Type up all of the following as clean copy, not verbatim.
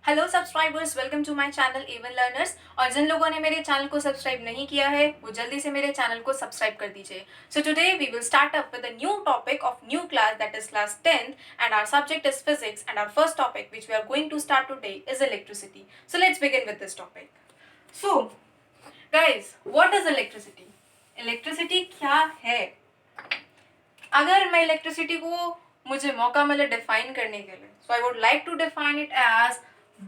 Hello subscribers, welcome to my channel A one learners. और जिन लोगों ने मेरे चैनल को सब्सक्राइब नहीं किया है वो जल्दी से मेरे चैनल को सब्सक्राइब कर दीजिए। So today we will start up with a new topic of new class, that is class 10th, and our subject is physics, and our first topic which we are going to start today is electricity. So let's begin with this topic. So guys, what is electricity? Electricity क्या है? अगर मैं electricity को मुझे मौका मिले define करने के लिए, so I would like to define it as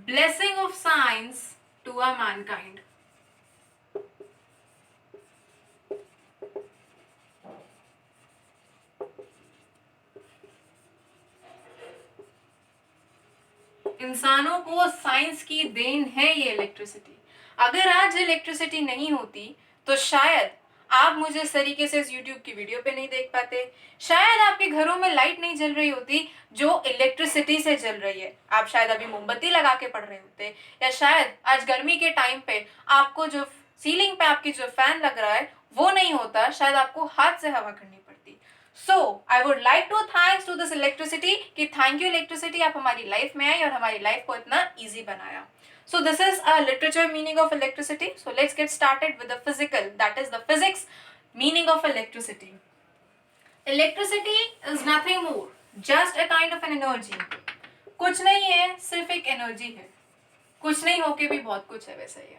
blessing of science to a mankind. इंसानों को साइंस की देन है ये इलेक्ट्रिसिटी। अगर आज इलेक्ट्रिसिटी नहीं होती तो शायद आप मुझे इस तरीके से इस YouTube की वीडियो पे नहीं देख पाते, शायद आपके घरों में लाइट नहीं जल रही होती जो इलेक्ट्रिसिटी से जल रही है, आप शायद अभी मोमबत्ती लगा के पढ़ रहे होते, या शायद आज गर्मी के टाइम पे आपको जो सीलिंग पे आपकी जो फैन लग रहा है वो नहीं होता, शायद आपको हाथ से हवा करनी पड़ती। So I would like to thanks to this electricity कि थैंक यू इलेक्ट्रिसिटी, आप हमारी लाइफ में आई और हमारी लाइफ को इतना ईजी बनाया। So this is a literature meaning of electricity. So let's get started with the physical, that is the physics meaning of electricity. Electricity is nothing more, just a kind of an energy. कुछ नहीं है, सिर्फ एक energy है। कुछ नहीं होके भी बहुत कुछ है वैसे ये।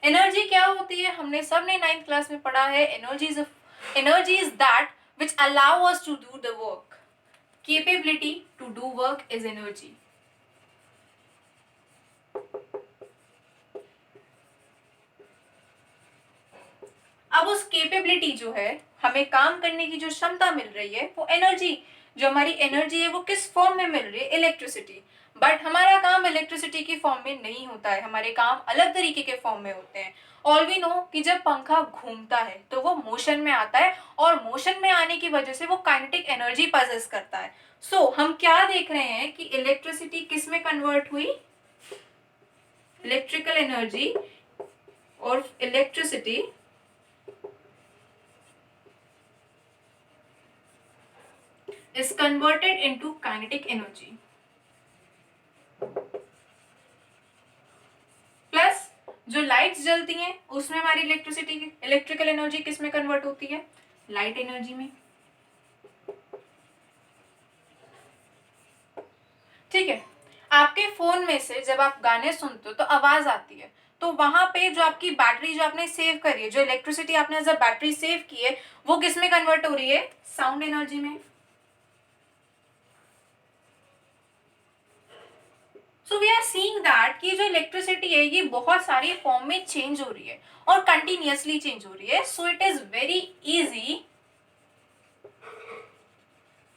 एनर्जी क्या होती है? हमने सबने 9th क्लास में पढ़ा है। Energy is that which allow us to do the work. Capability to do work is energy. अब उस कैपेबिलिटी जो है, हमें काम करने की जो क्षमता मिल रही है, वो एनर्जी, जो हमारी एनर्जी है वो किस फॉर्म में मिल रही है? इलेक्ट्रिसिटी। बट हमारा काम इलेक्ट्रिसिटी की फॉर्म में नहीं होता है, हमारे काम अलग तरीके के फॉर्म में होते हैं। ऑल वी नो कि जब पंखा घूमता है तो वो मोशन में आता है, और मोशन में आने की वजह से वो काइनेटिक एनर्जी पजेस करता है। सो हम क्या देख रहे हैं कि इलेक्ट्रिसिटी किस में कन्वर्ट हुई? इलेक्ट्रिकल एनर्जी और electricity is converted into kinetic energy. Plus जो लाइट्स जलती हैं उसमें हमारी इलेक्ट्रिकल एनर्जी किस में कन्वर्ट होती है? लाइट एनर्जी में। ठीक है, आपके फोन में से जब आप गाने सुनते हो तो आवाज आती है, तो वहां पे जो आपकी बैटरी जो आपने सेव करी है, जो इलेक्ट्रिसिटी आपने एज अ बैटरी सेव की है, वो किस में कन्वर्ट हो रही है? साउंड एनर्जी में। So we are seeing that कि जो इलेक्ट्रिसिटी है ये बहुत सारी फॉर्म में चेंज हो रही है और कंटिन्यूअसली चेंज हो रही है। So it is very easy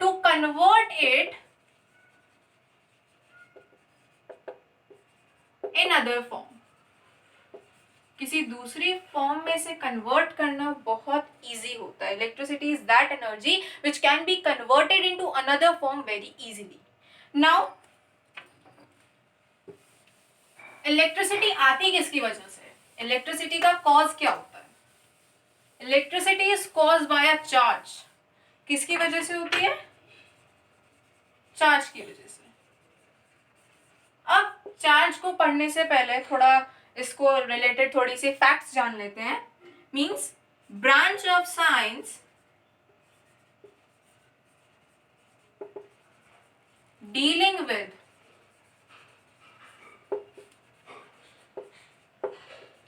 to convert it in other form. किसी दूसरी फॉर्म में से कन्वर्ट करना बहुत इजी होता है। Electricity is that energy which can be converted into another form very easily. Now electricity आती किसकी वजह से? इलेक्ट्रिसिटी का कॉज क्या होता है? Electricity is caused by a charge. किसकी वजह से होती है? चार्ज की वजह से। अब चार्ज को पढ़ने से पहले थोड़ा इसको रिलेटेड थोड़ी सी फैक्ट्स जान लेते हैं। Means branch of science dealing with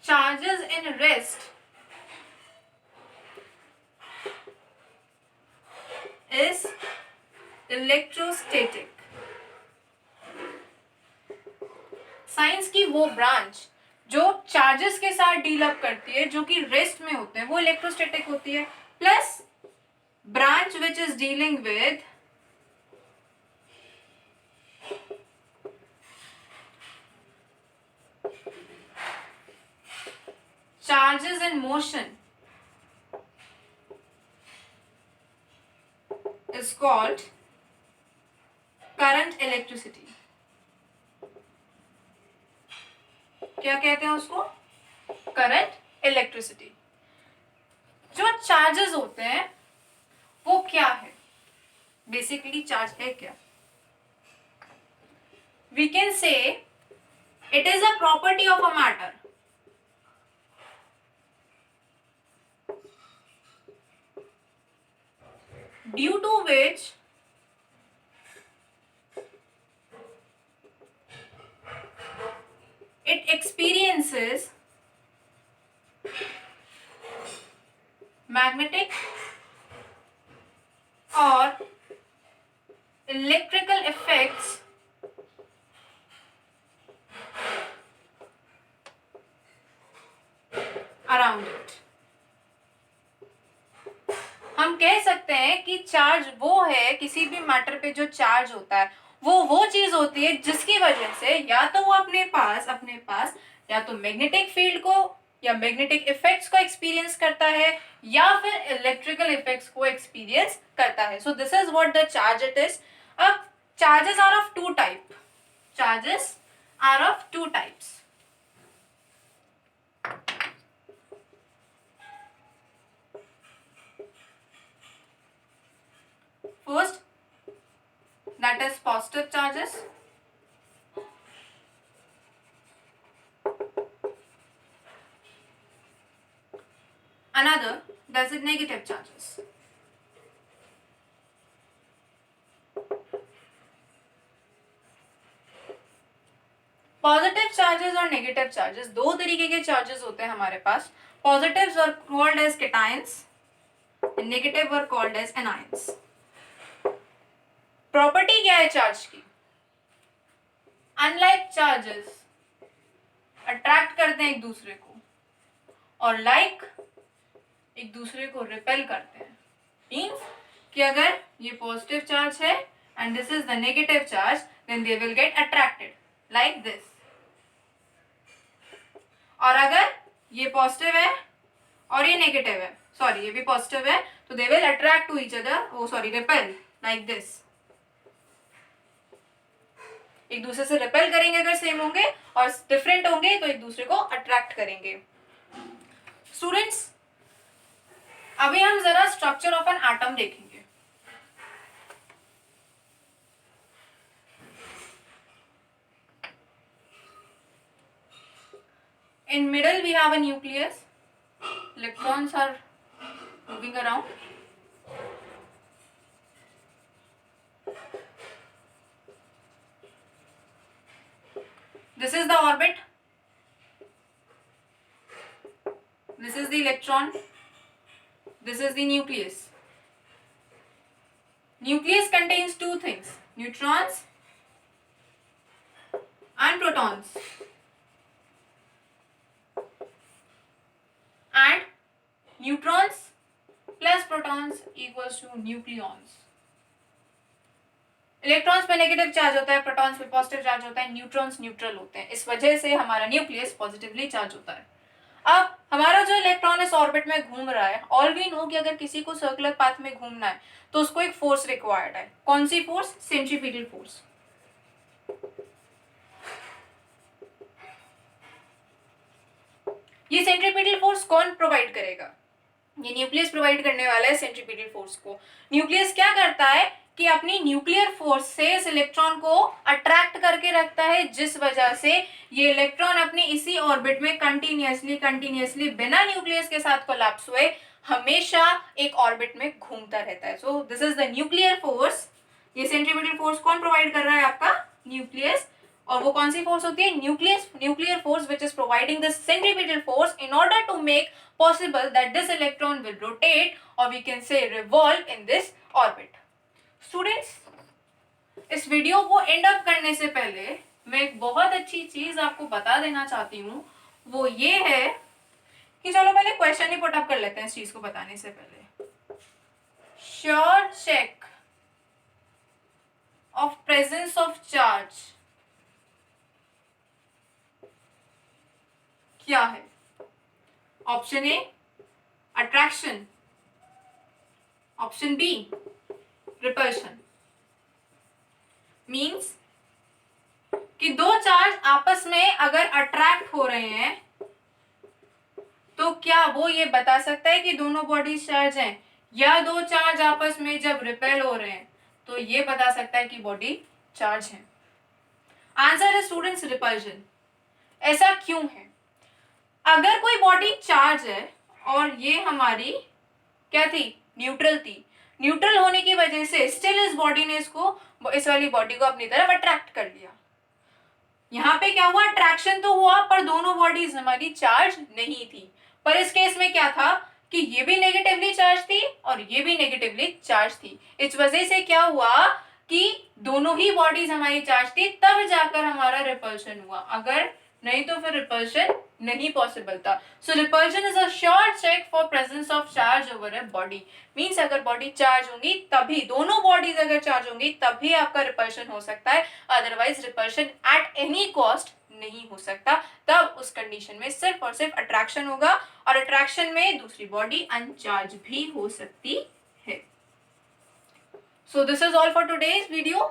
charges in rest is electrostatic. Science की वो ब्रांच जो चार्जेस के साथ डील अप करती है, जो कि रेस्ट में होते हैं, वो इलेक्ट्रोस्टैटिक होती है। Plus branch which is dealing with charges in motion is called current electricity. क्या कहते हैं उसको? Current electricity. जो चार्जेस होते हैं वो क्या है? बेसिकली चार्ज है क्या? We can say It is a property of a matter. Due to which it experiences magnetic or electrical effects around it. हम कह सकते हैं कि चार्ज वो है, किसी भी मैटर पे जो चार्ज होता है वो चीज होती है जिसकी वजह से या तो वो अपने पास या तो मैग्नेटिक फील्ड को या मैग्नेटिक इफेक्ट्स को एक्सपीरियंस करता है या फिर इलेक्ट्रिकल इफेक्ट्स को एक्सपीरियंस करता है. So this is what the charge it is. अब charges are of two type. Charges are of two types. First, that is positive charges. Another, that is negative charges. Positive charges और negative charges, दो तरीके के charges होते हैं हमारे पास. Positives are called as cations, negative are called as anions. Property क्या है चार्ज की? अनलाइक चार्जेस अट्रैक्ट करते हैं एक दूसरे को और लाइक एक दूसरे को रिपेल करते हैं. मीन्स कि अगर ये पॉजिटिव चार्ज है and this is the negative charge, then they will get attracted like this. और अगर ये पॉजिटिव है और ये नेगेटिव है, सॉरी ये भी पॉजिटिव है, तो they will attract to each other, repel like this. एक दूसरे से रिपेल करेंगे अगर सेम होंगे, और डिफरेंट होंगे तो एक दूसरे को अट्रैक्ट करेंगे. स्टूडेंट्स, अभी हम जरा स्ट्रक्चर ऑफ एन एटम देखेंगे. In middle we have a nucleus. Electrons are moving around. This is the orbit. This is the electron. This is the nucleus. Nucleus contains two things, neutrons and protons. And neutrons plus protons equals to nucleons. Electrons पे negative charge होता है, protons पे positive charge होता है, neutrons neutral होते हैं. इस वजह से हमारा न्यूक्लियस पॉजिटिवली चार्ज होता है. अब हमारा जो इलेक्ट्रॉन इस ऑर्बिट में घूम रहा है, ऑल वी नो कि अगर किसी को सर्कुलर पाथ में घूमना है तो उसको एक फोर्स रिक्वायर्ड है. कौन सी फोर्स? Centripetal force. ये सेंट्रीपिटल फोर्स कौन प्रोवाइड करेगा? ये न्यूक्लियस प्रोवाइड करने वाला है सेंट्रीपिटल फोर्स को. न्यूक्लियस क्या करता है कि अपनी न्यूक्लियर फोर्स से इस इलेक्ट्रॉन को अट्रैक्ट करके रखता है, जिस वजह से ये इलेक्ट्रॉन अपनी इसी ऑर्बिट में कंटिन्यूअसली बिना न्यूक्लियस के साथ कोलैप्स हुए हमेशा एक ऑर्बिट में घूमता रहता है. So this is the nuclear force. ये सेंट्रीपिटल फोर्स कौन प्रोवाइड कर रहा है? आपका न्यूक्लियस. और वो कौन सी फोर्स होती है? Nuclear force which is providing the centripetal force in order to make possible that this electron will rotate, or we can say revolve in this orbit. Students, इस वीडियो को एंड अप करने से पहले मैं एक बहुत अच्छी चीज आपको बता देना चाहती हूँ. वो ये है कि चलो पहले क्वेश्चन ही पुट अप कर लेते हैं इस चीज को बताने से पहले. Sure check of presence of charge क्या है? Option A attraction, option B repulsion. Means कि दो चार्ज आपस में अगर अट्रैक्ट हो रहे हैं तो क्या वो ये बता सकता है कि दोनों बॉडीज चार्ज हैं, या दो चार्ज आपस में जब रिपेल हो रहे हैं तो ये बता सकता है कि बॉडी चार्ज है? आंसर है स्टूडेंट्स रिपल्शन. ऐसा क्यों है? अगर कोई बॉडी चार्ज है और ये हमारी क्या थी, न्यूट्रल थी, न्यूट्रल होने की वजह से स्टिल इस बॉडी ने इस वाली बॉडी को अपनी तरफ अट्रैक्ट कर लिया। यहाँ पे क्या हुआ, अट्रैक्शन तो हुआ पर दोनों बॉडीज हमारी चार्ज नहीं थी। पर इस केस में क्या था कि ये भी नेगेटिवली चार्ज थी और ये भी नेगेटिवली चार्ज थी। इस वजह से क्या हुआ कि दोनों ही बॉडीज हमारी चार्ज थी, तब जाकर हमारा रिपल्शन हुआ, अगर नहीं तो फिर रिपल्शन नहीं पॉसिबल था। So repulsion is a sure check for presence of charge over a body. Means अगर बॉडी चार्ज होंगी तभी, दोनों बॉडीज अगर चार्ज होंगी तभी आपका रिपल्शन हो सकता है, otherwise repulsion at any cost नहीं हो सकता। तब उस कंडीशन में सिर्फ और सिर्फ अट्रैक्शन होगा, और अट्रैक्शन में दूसरी बॉडी अनचार्ज भी हो सकती है। So this is all for today's video.